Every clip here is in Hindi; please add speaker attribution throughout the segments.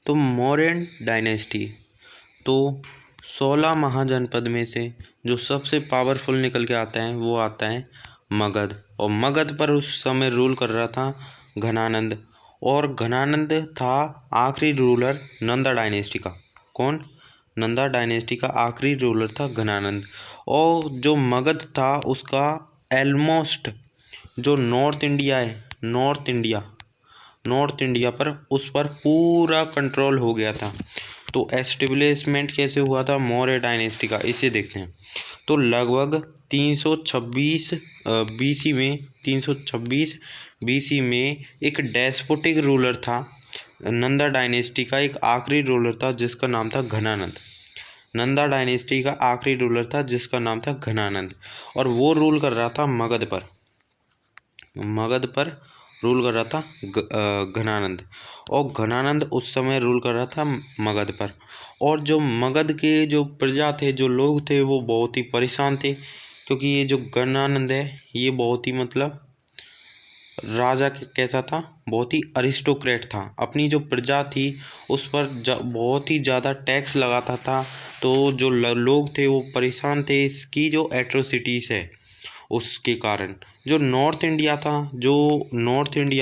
Speaker 1: तो मौर्यन डायनेस्टी, तो 16 महाजनपद में से जो सबसे पावरफुल निकल के आता है वो आता है मगध। और मगध पर उस समय रूल कर रहा था घनानंद, और घनानंद था आखिरी रूलर नंदा डायनेस्टी का। कौन? नंदा डायनेस्टी का आखिरी रूलर था घनानंद। और जो मगध था उसका ऑलमोस्ट जो नॉर्थ इंडिया है, नॉर्थ इंडिया पर उस पर पूरा कंट्रोल हो गया था। तो एस्टेब्लिशमेंट कैसे हुआ था मौर्य डायनेस्टी का, इसे देखते हैं। तो लगभग 326 बीसी में 326 बीसी में एक डेस्पोटिक रूलर था नंदा डायनेस्टी का, एक आखिरी रूलर था जिसका नाम था घनानंद। नंदा डायनेस्टी का आखिरी रूलर था जिसका नाम था घनानंद, और वो रूल कर रहा था मगध पर रूल कर रहा था घनानंद। और घनानंद उस समय रूल कर रहा था मगध पर। और जो मगध के जो प्रजा थे, जो लोग थे, वो बहुत ही परेशान थे, क्योंकि ये जो घनानंद है ये बहुत ही मतलब राजा कैसा था, बहुत ही अरिस्टोक्रेट था। अपनी जो प्रजा थी उस पर बहुत ही ज़्यादा टैक्स लगाता था। तो जो लोग थे वो परेशान थे इसकी जो एट्रोसिटीज़ है उसके कारण। जो नॉर्थ इंडिया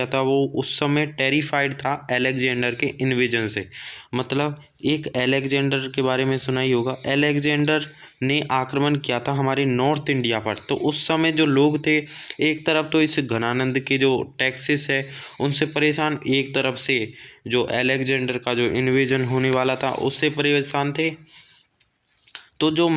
Speaker 1: था वो उस समय टेरिफाइड था अलेक्जेंडर के इन्वेजन से। मतलब एक अलेक्जेंडर के बारे में सुना ही होगा, अलेक्जेंडर ने आक्रमण किया था हमारे नॉर्थ इंडिया पर। तो उस समय जो लोग थे, एक तरफ तो इस घनानंद के जो टैक्सेस है उनसे परेशान, एक तरफ से जो अलेक्जेंडर का जो इन्वेजन होने वाला था उससे परेशान थे। तो जो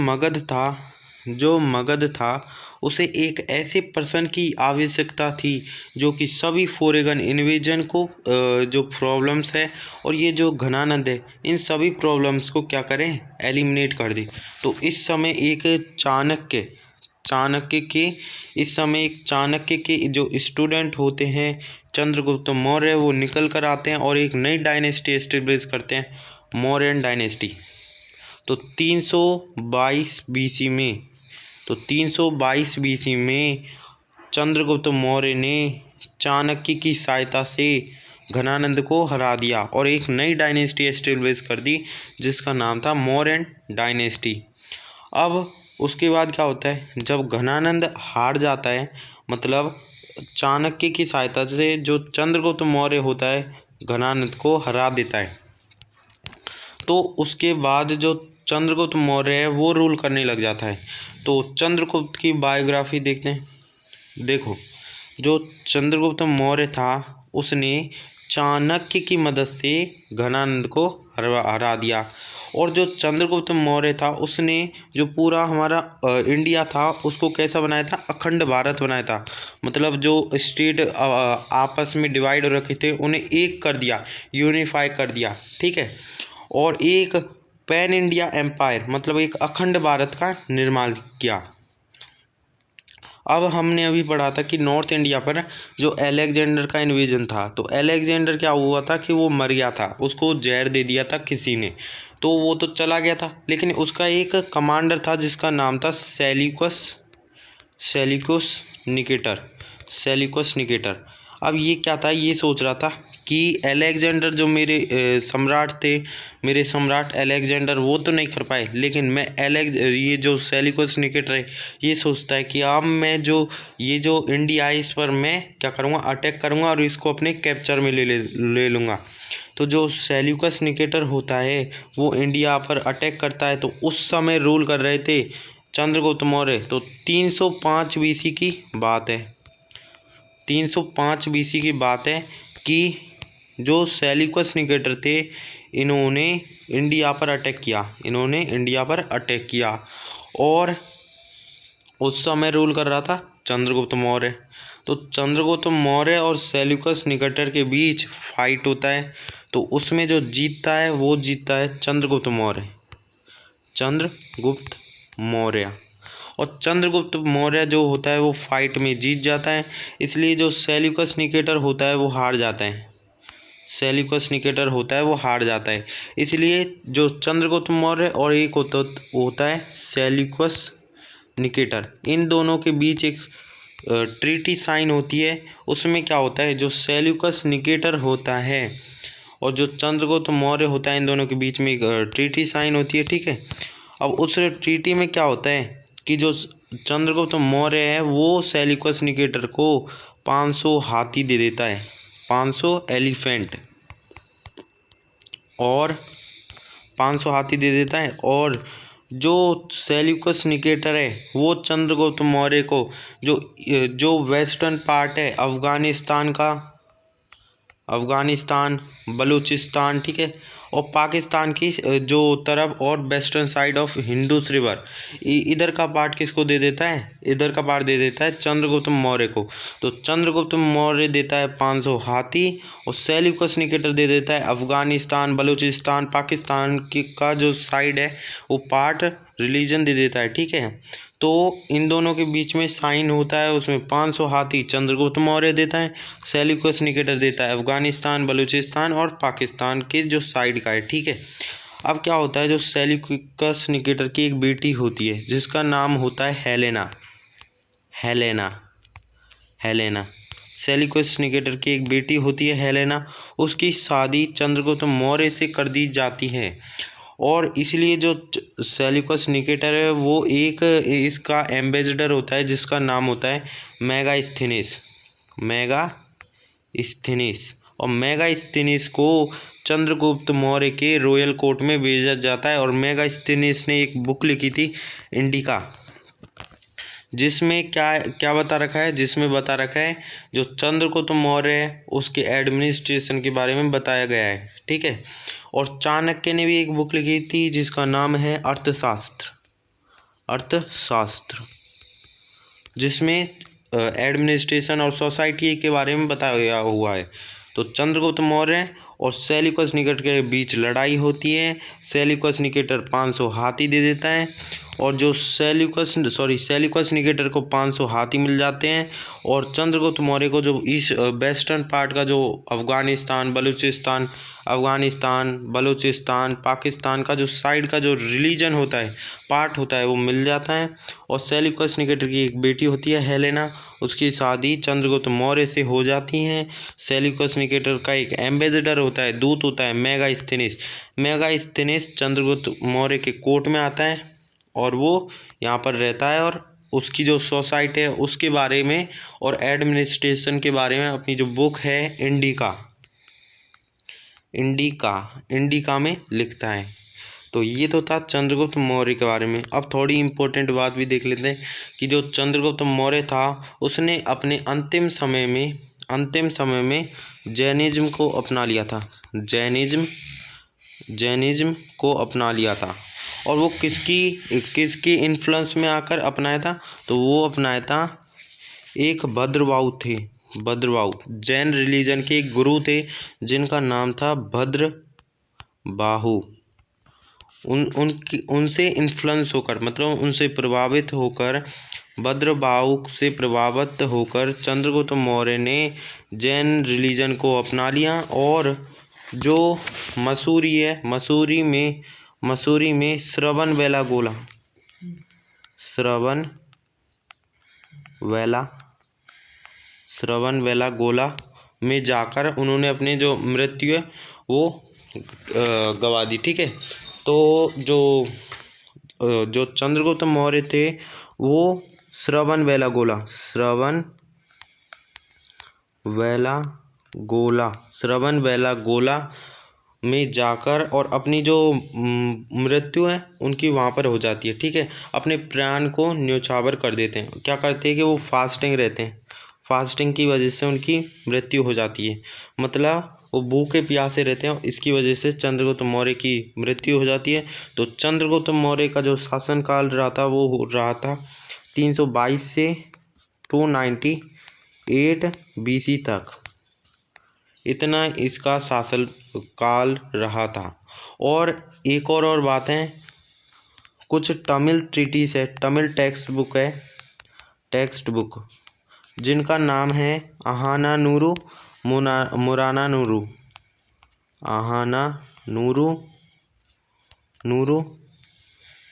Speaker 1: मगध था उसे एक ऐसे पर्सन की आवश्यकता थी जो कि सभी फॉरेन इन्वेजन को जो प्रॉब्लम्स है और ये जो घनानंद है इन सभी प्रॉब्लम्स को क्या करें, एलिमिनेट कर दे। तो इस समय एक चाणक्य के जो स्टूडेंट होते हैं चंद्रगुप्त मौर्य, वो निकल कर आते हैं और एक नई डायनेस्टी एस्टेब्लिश करते हैं, मौर्यन डायनेस्टी। तो 322 बीसी में चंद्रगुप्त मौर्य ने चाणक्य की सहायता से घनानंद को हरा दिया और एक नई डायनेस्टी एस्टेब्लिश कर दी जिसका नाम था मौर्यन डायनेस्टी। अब उसके बाद क्या होता है, जब घनानंद हार जाता है, मतलब चाणक्य की सहायता से जो चंद्रगुप्त मौर्य होता है घनानंद को हरा देता है, तो उसके बाद जो चंद्रगुप्त मौर्य है वो रूल करने लग जाता है। तो चंद्रगुप्त की बायोग्राफी देखते हैं। देखो, जो चंद्रगुप्त मौर्य था उसने चाणक्य की मदद से घनानंद को हरा दिया। और जो चंद्रगुप्त मौर्य था उसने जो पूरा हमारा इंडिया था उसको कैसा बनाया था, अखंड भारत बनाया था। मतलब जो स्टेट आपस में डिवाइड हो रखे थे उन्हें एक कर दिया, यूनिफाई कर दिया, ठीक है। और एक पैन इंडिया एम्पायर, मतलब एक अखंड भारत का निर्माण किया। अब हमने अभी पढ़ा था कि नॉर्थ इंडिया पर जो अलेक्जेंडर का इन्वेजन था, तो अलेक्जेंडर क्या हुआ था कि वो मर गया था, उसको जहर दे दिया था किसी ने, तो वो तो चला गया था। लेकिन उसका एक कमांडर था जिसका नाम था सेल्यूकस निकेटर। अब ये क्या था, ये सोच रहा था कि अलेक्जेंडर जो मेरे सम्राट अलेक्जेंडर वो तो नहीं कर पाए, लेकिन मैं ये जो सेल्यूकस निकेटर है ये सोचता है कि अब मैं ये जो इंडिया है इस पर मैं क्या करूँगा, अटैक करूँगा और इसको अपने कैप्चर में ले लूँगा। तो जो सेल्यूकस निकेटर होता है वो इंडिया पर अटैक करता है। तो उस समय रूल कर रहे थे चंद्रगुप्त मौर्य। तो 305 बीसी की बात है, 305 बीसी की बात है कि जो सेल्यूकस निकेटर थे इन्होंने इंडिया पर अटैक किया और उस समय रूल कर रहा था चंद्रगुप्त मौर्य। तो चंद्रगुप्त मौर्य और सेल्यूकस निकेटर के बीच फाइट होता है। तो उसमें जो जीतता है वो जीतता है चंद्रगुप्त मौर्य। और चंद्रगुप्त मौर्य जो होता है वो फाइट में जीत जाता है, इसलिए जो सेल्यूकस निकेटर होता है वो हार जाता है। इसलिए जो चंद्रगुप्त मौर्य और एक होता है सेल्यूकस निकेटर, इन दोनों के बीच एक ट्रीटी साइन होती है। उसमें क्या होता है, जो सेल्यूकस निकेटर होता है और जो चंद्रगुप्त मौर्य होता है, इन दोनों के बीच में एक ट्रीटी साइन होती है, ठीक है। अब उस ट्रीटी में क्या होता है कि जो चंद्रगुप्त मौर्य है वो सेल्यूकस निकेटर को 500 हाथी दे देता है, 500 एलिफेंट, और 500 हाथी दे देता है। और जो सेल्यूकस निकेटर है वो चंद्रगुप्त मौर्य को जो वेस्टर्न पार्ट है अफगानिस्तान, बलूचिस्तान, ठीक है, और पाकिस्तान की जो तरफ और western side of Hindus river, इधर का पार्ट किसको दे देता है, इधर का पार्ट दे देता है चंद्रगुप्त मौर्य को। तो चंद्रगुप्त मौर्य देता है 500 हाथी, और सेल्यूकस निकेटर दे देता है अफगानिस्तान, बलूचिस्तान, पाकिस्तान की का जो साइड है वो पार्ट रिलीजन दे देता है, ठीक है। तो इन दोनों के बीच में साइन होता है, उसमें 500 हाथी चंद्रगुप्त मौर्य देता है, सेल्यूकस निकेटर देता है अफगानिस्तान, बलूचिस्तान और पाकिस्तान के जो साइड का है, ठीक है। अब क्या होता है, जो सेल्यूकस निकेटर की एक बेटी होती है जिसका नाम होता है हेलेना। हेलेना सेल्यूकस निकेटर की एक बेटी होती है हेलेना, उसकी शादी चंद्रगुप्त मौर्य से कर दी जाती है। और इसलिए जो सेल्यूकस निकेटर है वो एक इसका एम्बेसडर होता है जिसका नाम होता है मेगास्थनीस। और मेगास्थनीस को चंद्रगुप्त मौर्य के रॉयल कोर्ट में भेजा जाता है। और मेगास्थनीस ने एक बुक लिखी थी इंडिका, जिसमें क्या बता रखा है, जो चंद्रगुप्त मौर्य है उसके एडमिनिस्ट्रेशन के बारे में बताया गया है, ठीक है। और चाणक्य ने भी एक बुक लिखी थी जिसका नाम है अर्थशास्त्र, जिसमें एडमिनिस्ट्रेशन और सोसाइटी के बारे में बताया हुआ है। तो चंद्रगुप्त मौर्य और सेल्यूकस निकेटर के बीच लड़ाई होती है। सेल्यूकस निकेटर 500 हाथी दे देता है, और जो सेल्यूकस निकेटर को 500 हाथी मिल जाते हैं, और चंद्रगुप्त मौर्य को जो इस वेस्टर्न पार्ट का जो अफगानिस्तान, बलूचिस्तान, पाकिस्तान का जो साइड का जो रिलीजन होता है, पार्ट होता है, वो मिल जाता है। और सेल्यूकस निकेटर की एक बेटी होती है हेलेना, उसकी शादी चंद्रगुप्त मौर्य से हो जाती है। सेल्यूकस निकेटर का एक एम्बेसडर होता है, दूत होता है मेगास्थनीस चंद्रगुप्त मौर्य के कोर्ट में आता है, और वो यहाँ पर रहता है, और उसकी जो सोसाइटी है उसके बारे में और एडमिनिस्ट्रेशन के बारे में अपनी जो बुक है इंडिका में लिखता है। तो ये तो था चंद्रगुप्त मौर्य के बारे में। अब थोड़ी इम्पोर्टेंट बात भी देख लेते हैं कि जो चंद्रगुप्त मौर्य था उसने अपने अंतिम समय में जैनिज्म को अपना लिया था। जैनिज्म को अपना लिया था, और वो किसकी इन्फ्लुएंस में आकर अपनाया था, तो वो अपनाया था एक भद्रबाहु थे। जैन रिलीजन के एक गुरु थे जिनका नाम था भद्रबाहु। उनसे इन्फ्लुएंस होकर, मतलब उनसे प्रभावित होकर, भद्रबाहु से प्रभावित होकर चंद्रगुप्त मौर्य ने जैन रिलीजन को अपना लिया। और जो मसूरी है, मसूरी में श्रवणबेलागोला में जाकर उन्होंने अपनी जो मृत्यु है वो गवा दी, ठीक है। तो जो चंद्रगुप्त मौर्य थे वो श्रवणबेलागोला में जाकर और अपनी जो मृत्यु है उनकी वहाँ पर हो जाती है, ठीक है। अपने प्राण को न्योछावर कर देते हैं। क्या करते हैं कि वो फास्टिंग रहते हैं, फास्टिंग की वजह से उनकी मृत्यु हो जाती है, मतलब वो भूखे प्यासे रहते हैं, इसकी वजह से चंद्रगुप्त मौर्य की मृत्यु हो जाती है। तो चंद्रगुप्त मौर्य का जो शासनकाल रहा था वो रहा था 322 से 298 BC तक, इतना इसका शासन काल रहा था। और एक और बात है, कुछ तमिल ट्रीटीज है, तमिल टेक्स्ट बुक जिनका नाम है अहानानूरू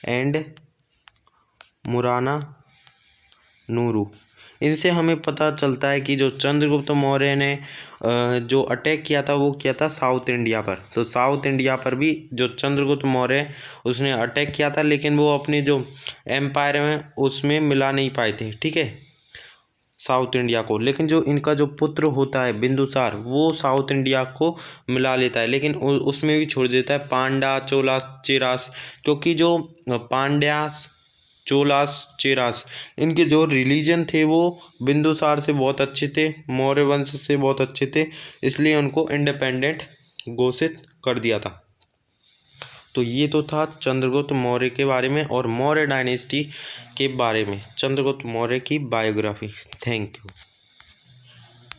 Speaker 1: एंड मुरानानूरू, इनसे हमें पता चलता है कि जो चंद्रगुप्त मौर्य ने जो अटैक किया था वो किया था साउथ इंडिया पर। तो साउथ इंडिया पर भी जो चंद्रगुप्त मौर्य उसने अटैक किया था, लेकिन वो अपनी जो एम्पायर में उसमें मिला नहीं पाए थे, ठीक है, साउथ इंडिया को। लेकिन जो इनका जो पुत्र होता है बिंदुसार, वो साउथ इंडिया को मिला लेता है, लेकिन उसमें भी छोड़ देता है पांडा चोला चेरास, क्योंकि जो पांड्यास चोलास चेरास इनके जो रिलीजन थे वो बिंदुसार से बहुत अच्छे थे, मौर्य वंश से बहुत अच्छे थे, इसलिए उनको इंडिपेंडेंट घोषित कर दिया था। तो ये तो था चंद्रगुप्त मौर्य के बारे में और मौर्य डायनेस्टी के बारे में, चंद्रगुप्त मौर्य की बायोग्राफी। Thank you.